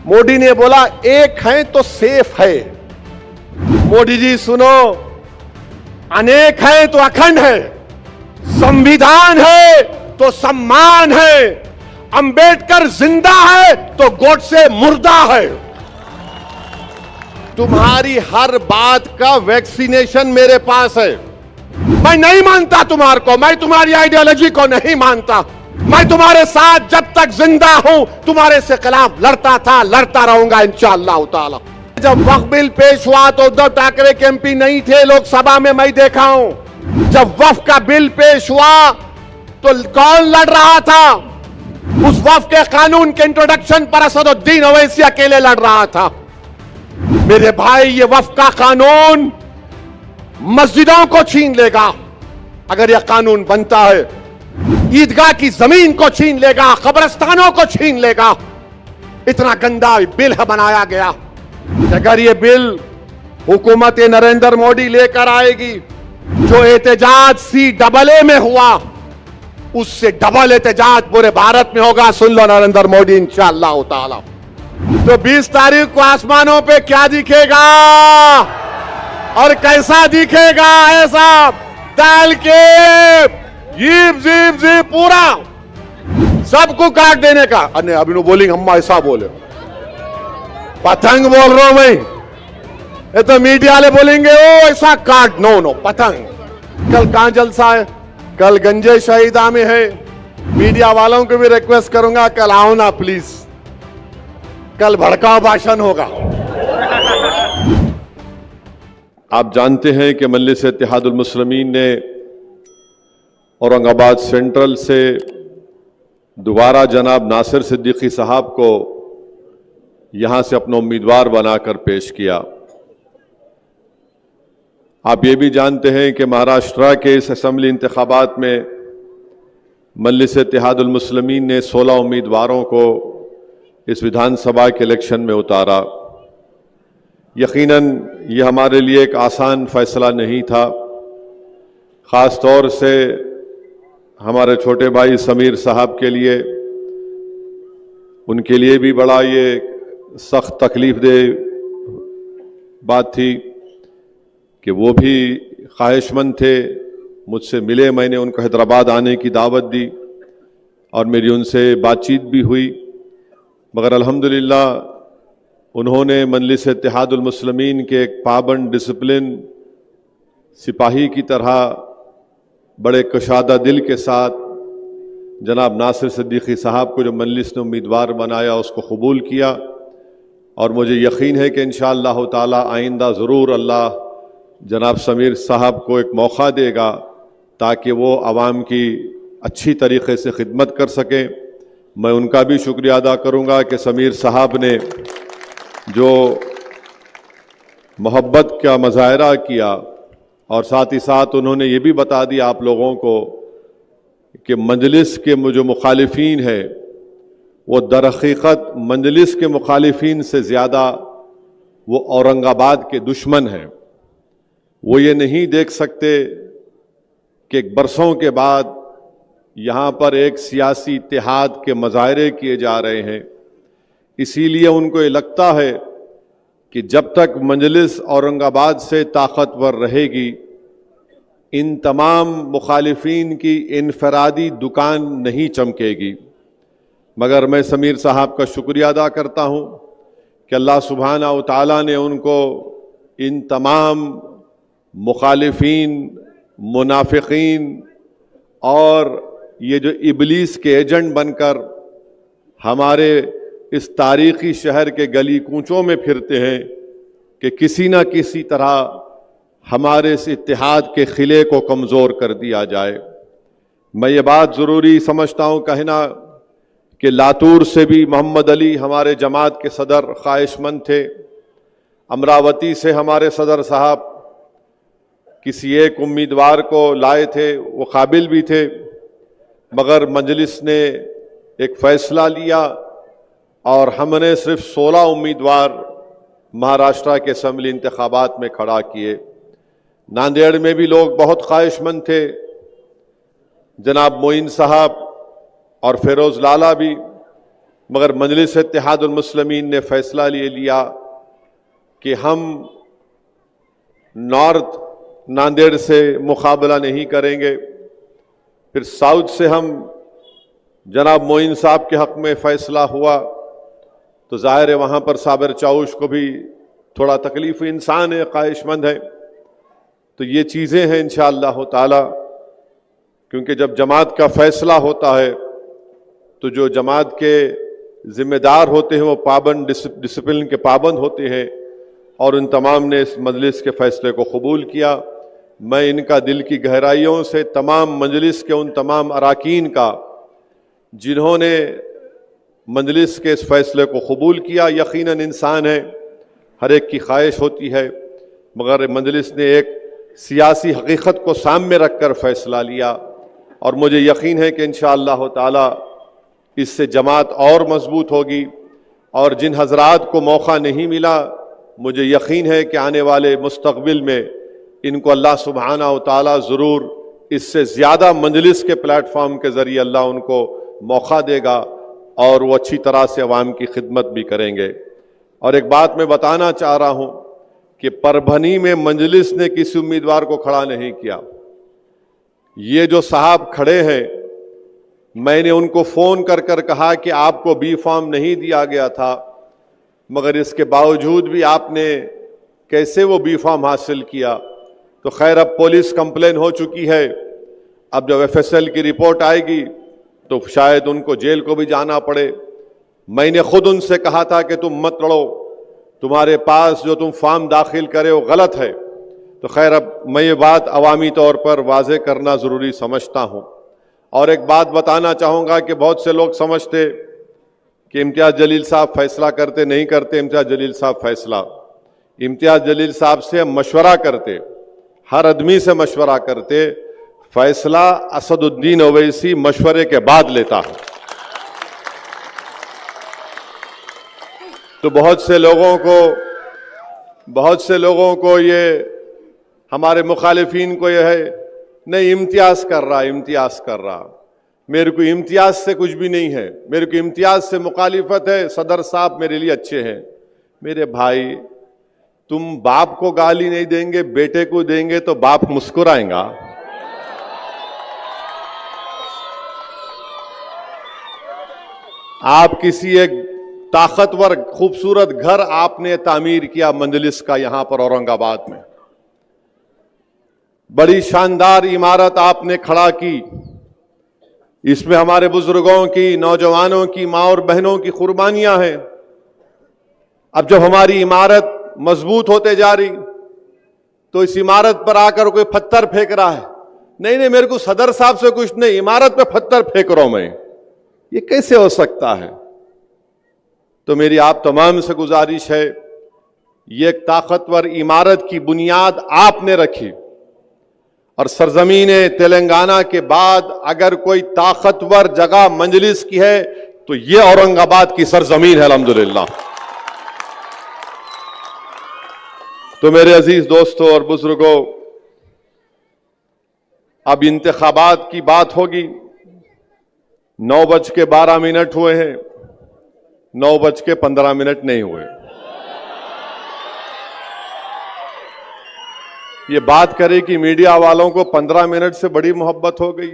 मोदी ने बोला एक है तो सेफ है। मोदी जी सुनो, अनेक है तो अखंड है, संविधान है तो सम्मान है, अंबेडकर जिंदा है तो गोडसे मुर्दा है। तुम्हारी हर बात का वैक्सीनेशन मेरे पास है। मैं नहीं मानता तुम्हारे को, मैं तुम्हारी आइडियोलॉजी को नहीं मानता। मैं तुम्हारे साथ जब तक जिंदा हूं तुम्हारे से खिलाफ लड़ता था, लड़ता रहूंगा इंशाअल्लाह ताला। जब वक्फ बिल पेश हुआ तो उद्धव ठाकरे के एमपी नहीं थे लोकसभा में, मैं देखा हूं। जब वक्फ का बिल पेश हुआ तो कौन लड़ रहा था? उस वक्फ के कानून के इंट्रोडक्शन पर असदुद्दीन ओवैसी अकेले लड़ रहा था। मेरे भाई, ये वक्फ का कानून मस्जिदों को छीन लेगा अगर यह कानून बनता है, ईदगाह की जमीन को छीन लेगा, कब्रिस्तानों को छीन लेगा। इतना गंदा बिल है बनाया गया। अगर यह बिल हुकूमत नरेंद्र मोदी लेकर आएगी, जो एहतजाज CAA में हुआ उससे डबल एहतजाज पूरे भारत में होगा। सुन लो नरेंद्र मोदी इंशाअल्लाह ताला। तो 20 तारीख को आसमानों पे क्या दिखेगा और कैसा दिखेगा? ऐसा डाल के जीप जीप जीप पूरा सबको काट देने का। अरे अभी नो बोलेंगे, हम ऐसा बोले, पतंग बोल रहा हूं मैं। ये तो मीडिया वाले बोलेंगे ओ ऐसा काट, नो नो पतंग। कल कहां जलसा है? कल गंजे शहीदा में है। मीडिया वालों को भी रिक्वेस्ट करूंगा, कल आओ ना प्लीज, कल भड़काऊ भाषण होगा। आप जानते हैं कि मजलिस इत्तेहादुल मुस्लिमीन ने औरंगाबाद सेंट्रल से दोबारा जनाब नासिर सिद्दीकी साहब को यहां से अपना उम्मीदवार बनाकर पेश किया। आप ये भी जानते हैं कि महाराष्ट्र के इस असेंबली इंतखाबात में मजलिस इत्तेहादुल मुस्लिमीन ने 16 उम्मीदवारों को इस विधानसभा के इलेक्शन में उतारा। यकीनन ये हमारे लिए एक आसान फैसला नहीं था। ख़ास तौर से हमारे छोटे भाई समीर साहब के लिए, उनके लिए भी बड़ा ये सख्त तकलीफ दे बात थी कि वो भी ख्वाहिशमंद थे, मुझसे मिले। मैंने उनको हैदराबाद आने की दावत दी और मेरी उनसे बातचीत भी हुई, मगर अल्हम्दुलिल्लाह उन्होंने मजलिस इत्तेहादुल मुस्लिमीन के एक पाबंद डिसिप्लिन सिपाही की तरह बड़े कशादा दिल के साथ जनाब नासिर सिद्दीकी साहब को जो मजलिस ने उम्मीदवार बनाया उसको कबूल किया। और मुझे यकीन है कि इंशाअल्लाह ताला आइंदा ज़रूर अल्लाह जनाब समीर साहब को एक मौका देगा ताकि वो आवाम की अच्छी तरीक़े से खिदमत कर सकें। मैं उनका भी शुक्रिया अदा करूँगा कि समीर साहब ने जो मोहब्बत का मुजाहरा किया और साथ ही साथ उन्होंने ये भी बता दिया आप लोगों को कि मजलिस के जो मुखालिफिन है वो दर हकीकत मजलिस के मुखालिफिन से ज़्यादा वो औरंगाबाद के दुश्मन हैं। वो ये नहीं देख सकते कि बरसों के बाद यहाँ पर एक सियासी इत्तेहाद के मुजाहरे किए जा रहे हैं। इसीलिए उनको ये लगता है कि जब तक मजलिस औरंगाबाद से ताकतवर रहेगी, इन तमाम मुखालिफिन की इनफरादी दुकान नहीं चमकेगी। मगर मैं समीर साहब का शुक्रिया अदा करता हूँ कि अल्लाह सुब्हाना व तआला ने उनको इन तमाम मुखालिफिन, मुनाफिकीन और ये जो इबलीस के एजेंट बनकर हमारे इस तारीख़ी शहर के गली कूचों में फिरते हैं कि किसी न किसी तरह हमारे इस इत्तेहाद के खिले को कमज़ोर कर दिया जाए। मैं ये बात ज़रूरी समझता हूँ कहना कि लातूर से भी मोहम्मद अली हमारे जमात के सदर ख्वाहिशमंद थे। अमरावती से हमारे सदर साहब किसी एक उम्मीदवार को लाए थे, वो काबिल भी थे, मगर मजलिस ने एक फ़ैसला लिया और हमने सिर्फ 16 उम्मीदवार महाराष्ट्र के असेंबली इंतखाबात में खड़ा किए। नांदेड़ में भी लोग बहुत ख्वाहिशमंद थे, जनाब मोइन साहब और फिरोज लाला भी, मगर मजलिस इत्तेहादुल मुस्लिमीन ने फैसला ले लिया कि हम नॉर्थ नांदेड़ से मुकाबला नहीं करेंगे। फिर साउथ से हम जनाब मोइन साहब के हक़ में फ़ैसला हुआ, तो ज़ाहिर है वहाँ पर साबिर चाउश को भी थोड़ा तकलीफ़, इंसान है, ख्वाहिशमंद है। तो ये चीज़ें हैं इंशाअल्लाह ताला, क्योंकि जब जमात का फ़ैसला होता है तो जो जमात के ज़िम्मेदार होते हैं वो पाबंद, डिसिप्लिन के पाबंद होते हैं, और उन तमाम ने इस मजलिस के फ़ैसले को कबूल किया। मैं इनका दिल की गहराइयों से तमाम मजलिस के उन तमाम अराकीन का जिन्होंने मजलिस के इस फ़ैसले को कबूल किया, यकीनन इंसान है, हर एक की ख्वाहिश होती है, मगर मजलिस ने एक सियासी हकीकत को सामने रख कर फ़ैसला लिया, और मुझे यकीन है कि इंशाअल्लाह ताला इससे जमात और मजबूत होगी। और जिन हजरात को मौका नहीं मिला, मुझे यकीन है कि आने वाले मुस्तक़बिल में इनको अल्लाह सुब्हानहू ताला ज़रूर इससे ज़्यादा मजलिस के प्लेटफॉर्म के ज़रिए अल्लाह उनको मौका देगा और वो अच्छी तरह से अवाम की खिदमत भी करेंगे। और एक बात मैं बताना चाह रहा हूँ कि परभनी में मजलिस ने किसी उम्मीदवार को खड़ा नहीं किया। ये जो साहब खड़े हैं, मैंने उनको फ़ोन कर कर कहा कि आपको बी फॉर्म नहीं दिया गया था, मगर इसके बावजूद भी आपने कैसे वो बी फॉर्म हासिल किया। तो खैर, अब पुलिस कंप्लेन हो चुकी है, अब जब FSL की रिपोर्ट आएगी तो शायद उनको जेल को भी जाना पड़े। मैंने खुद उनसे कहा था कि तुम मत लड़ो, तुम्हारे पास जो तुम फॉर्म दाखिल करे वो गलत है। तो खैर, अब मैं ये बात अवामी तौर पर वाज़े करना ज़रूरी समझता हूँ। और एक बात बताना चाहूँगा कि बहुत से लोग समझते कि इम्तियाज़ जलील साहब फैसला करते, नहीं करते। इम्तियाज़ जलील साहब फैसला, इम्तियाज़ जलील साहब से मशवरा करते, हर आदमी से मशवरा करते। फैसला असदुद्दीन ओवैसी मशवरे के बाद लेता है। तो बहुत से लोगों को ये, हमारे मुखालिफिन को ये है, नहीं इम्तियाज़ कर रहा। मेरे को इम्तियाज़ से कुछ भी नहीं है, मेरे को इम्तियाज़ से मुखालिफत है। सदर साहब मेरे लिए अच्छे हैं। मेरे भाई, तुम बाप को गाली नहीं देंगे, बेटे को देंगे तो बाप मुस्कुराएगा। आप किसी एक ताकतवर खूबसूरत घर आपने तामीर किया मजलिस का, यहां पर औरंगाबाद में बड़ी शानदार इमारत आपने खड़ा की। इसमें हमारे बुजुर्गों की, नौजवानों की, माँ और बहनों की कुर्बानियां हैं। अब जब हमारी इमारत मजबूत होते जा रही तो इस इमारत पर आकर कोई पत्थर फेंक रहा है, नहीं, मेरे को सदर साहब से कुछ नहीं, इमारत पे पत्थर फेंक रहा हूं मैं, ये कैसे हो सकता है? तो मेरी आप तमाम से गुजारिश है, ये एक ताकतवर इमारत की बुनियाद आपने रखी, और सरजमीन तेलंगाना के बाद अगर कोई ताकतवर जगह मजलिस की है तो ये औरंगाबाद की सरजमीन है, अल्हम्दुलिल्लाह। तो मेरे अजीज दोस्तों और बुजुर्गों, अब इंतखाबात की बात होगी। 9:12 हुए हैं, 9:15 नहीं हुए। ये बात करे कि मीडिया वालों को 15 मिनट से बड़ी मोहब्बत हो गई।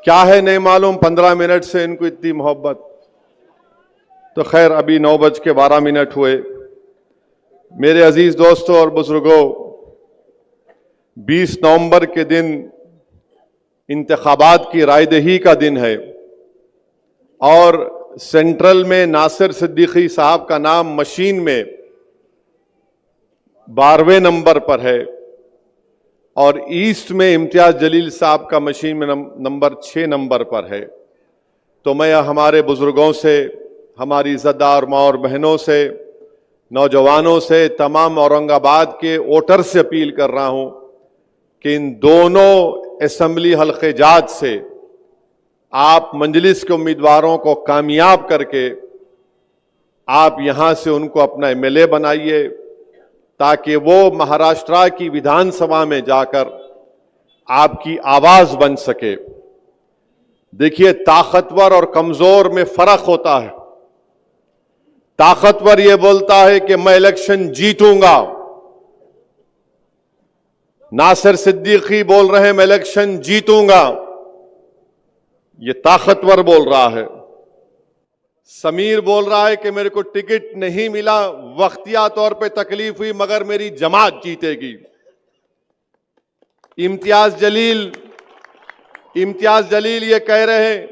क्या है नहीं मालूम, 15 मिनट से इनको इतनी मोहब्बत। तो खैर, अभी 9:12 हुए। मेरे अजीज दोस्तों और बुजुर्गों, 20 नवंबर के दिन इंतखाबात की रायदही का दिन है, और सेंट्रल में नासिर सिद्दीकी साहब का नाम मशीन में 12वें नंबर पर है, और ईस्ट में इम्तियाज जलील साहब का मशीन में नंबर 6 नंबर पर है। तो मैं हमारे बुजुर्गों से, हमारी इज़्ज़तदार माँ और बहनों से, नौजवानों से, तमाम औरंगाबाद के वोटर से अपील कर रहा हूं कि इन दोनों असेंबली हल्के जात से आप मजलिस के उम्मीदवारों को कामयाब करके आप यहां से उनको अपना MLA बनाइए, ताकि वो महाराष्ट्र की विधानसभा में जाकर आपकी आवाज बन सके। देखिए, ताकतवर और कमजोर में फर्क होता है। ताकतवर यह बोलता है कि मैं इलेक्शन जीतूंगा। नासिर सिद्दीकी बोल रहे हैं मैं इलेक्शन जीतूंगा, यह ताकतवर बोल रहा है। समीर बोल रहा है कि मेरे को टिकट नहीं मिला, वक्तिया तौर पे तकलीफ हुई, मगर मेरी जमात जीतेगी। इम्तियाज जलील ये कह रहे हैं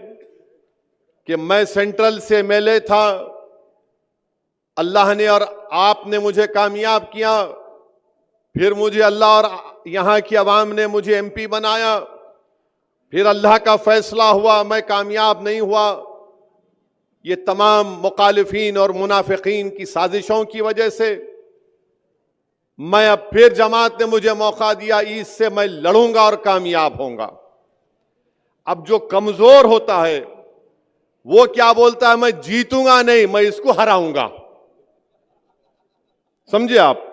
कि मैं सेंट्रल से एमएलए था, अल्लाह ने और आपने मुझे कामयाब किया, फिर मुझे अल्लाह और यहां की आवाम ने मुझे एमपी बनाया, फिर अल्लाह का फैसला हुआ, मैं कामयाब नहीं हुआ। ये तमाम मुखालिफीन और मुनाफिकीन की साजिशों की वजह से मैं अब फिर जमात ने मुझे मौका दिया, इससे मैं लड़ूंगा और कामयाब होऊंगा। अब जो कमजोर होता है वो क्या बोलता है, मैं जीतूंगा नहीं, मैं इसको हराऊंगा। समझे आप?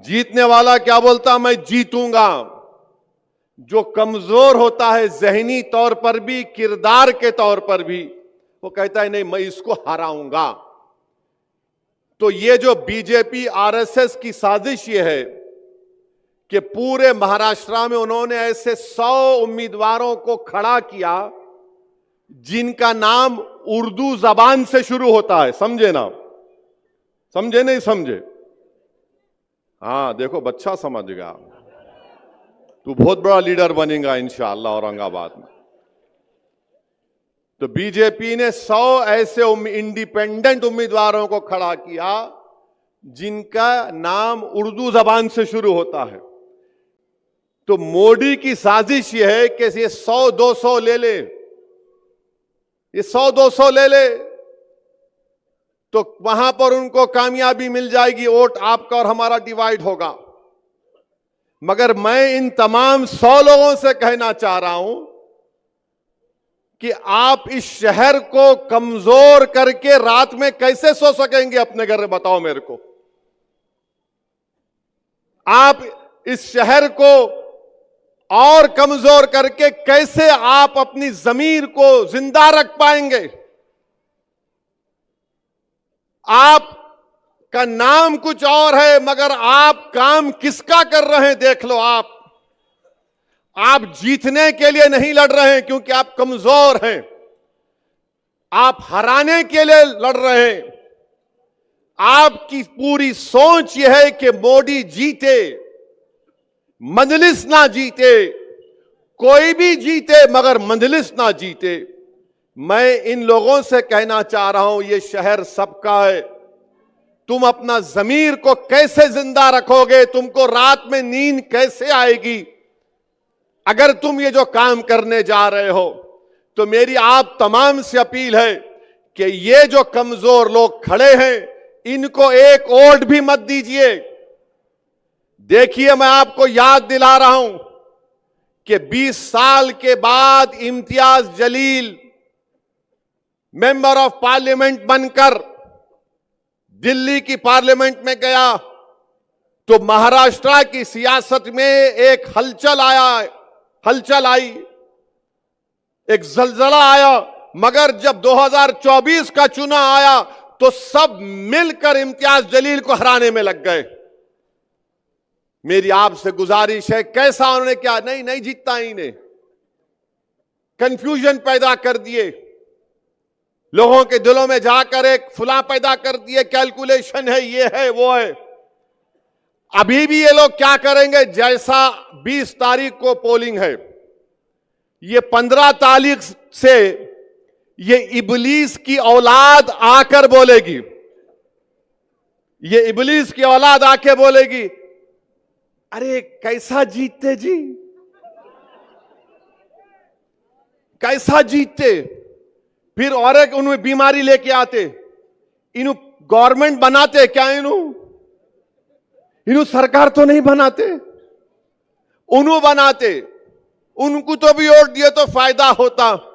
जीतने वाला क्या बोलता है, मैं जीतूंगा। जो कमजोर होता है जहनी तौर पर भी, किरदार के तौर पर भी, वो कहता है नहीं, मैं इसको हराऊंगा। तो ये जो बीजेपी आरएसएस की साजिश ये है कि पूरे महाराष्ट्र में उन्होंने ऐसे 100 उम्मीदवारों को खड़ा किया जिनका नाम उर्दू जबान से शुरू होता है। समझे ना? समझे नहीं समझे? हाँ, देखो बच्चा समझ गया। तू बहुत बड़ा लीडर बनेगा इंशाअल्लाह औरंगाबाद में। तो बीजेपी ने 100 ऐसे इंडिपेंडेंट उम्मीदवारों को खड़ा किया जिनका नाम उर्दू जबान से शुरू होता है। तो मोदी की साजिश यह है कि ये 100-200 ले ले, ये 100-200 ले ले तो वहां पर उनको कामयाबी मिल जाएगी, वोट आपका और हमारा डिवाइड होगा। मगर मैं इन तमाम 100 लोगों से कहना चाह रहा हूं कि आप इस शहर को कमजोर करके रात में कैसे सो सकेंगे अपने घर में, बताओ मेरे को। आप इस शहर को और कमजोर करके कैसे आप अपनी जमीर को जिंदा रख पाएंगे? आपका नाम कुछ और है मगर आप काम किसका कर रहे हैं देख लो। आप जीतने के लिए नहीं लड़ रहे हैं क्योंकि आप कमजोर हैं, आप हराने के लिए लड़ रहे हैं। आपकी पूरी सोच यह है कि मोदी जीते, मजलिस ना जीते, कोई भी जीते मगर मजलिस ना जीते। मैं इन लोगों से कहना चाह रहा हूं, यह शहर सबका है। तुम अपना जमीर को कैसे जिंदा रखोगे? तुमको रात में नींद कैसे आएगी अगर तुम ये जो काम करने जा रहे हो? तो मेरी आप तमाम से अपील है कि ये जो कमजोर लोग खड़े हैं इनको एक वोट भी मत दीजिए। देखिए, मैं आपको याद दिला रहा हूं कि 20 साल के बाद Imtiaz Jaleel member of parliament बनकर दिल्ली की पार्लियामेंट में गया तो महाराष्ट्र की सियासत में एक हलचल आई, एक जलजला आया। मगर जब 2024 का चुनाव आया तो सब मिलकर इम्तियाज जलील को हराने में लग गए। मेरी आपसे गुजारिश है, कैसा उन्होंने क्या नहीं जीतता ही ने, कंफ्यूजन पैदा कर दिए लोगों के दिलों में, जाकर एक फुला पैदा कर दिए, कैलकुलेशन है, ये है वो है। अभी भी ये लोग क्या करेंगे, जैसा 20 तारीख को पोलिंग है, ये 15 तारीख से ये इबलीस की औलाद आकर बोलेगी, ये इबलीस की औलाद आके बोलेगी, अरे कैसा जीतते जी, कैसा जीतते। फिर और एक उन्हें बीमारी लेके आते, इन्हों गवर्नमेंट बनाते क्या, इन्हों सरकार तो नहीं बनाते, उन्हों बनाते, उनको तो भी वोट दिए तो फायदा होता।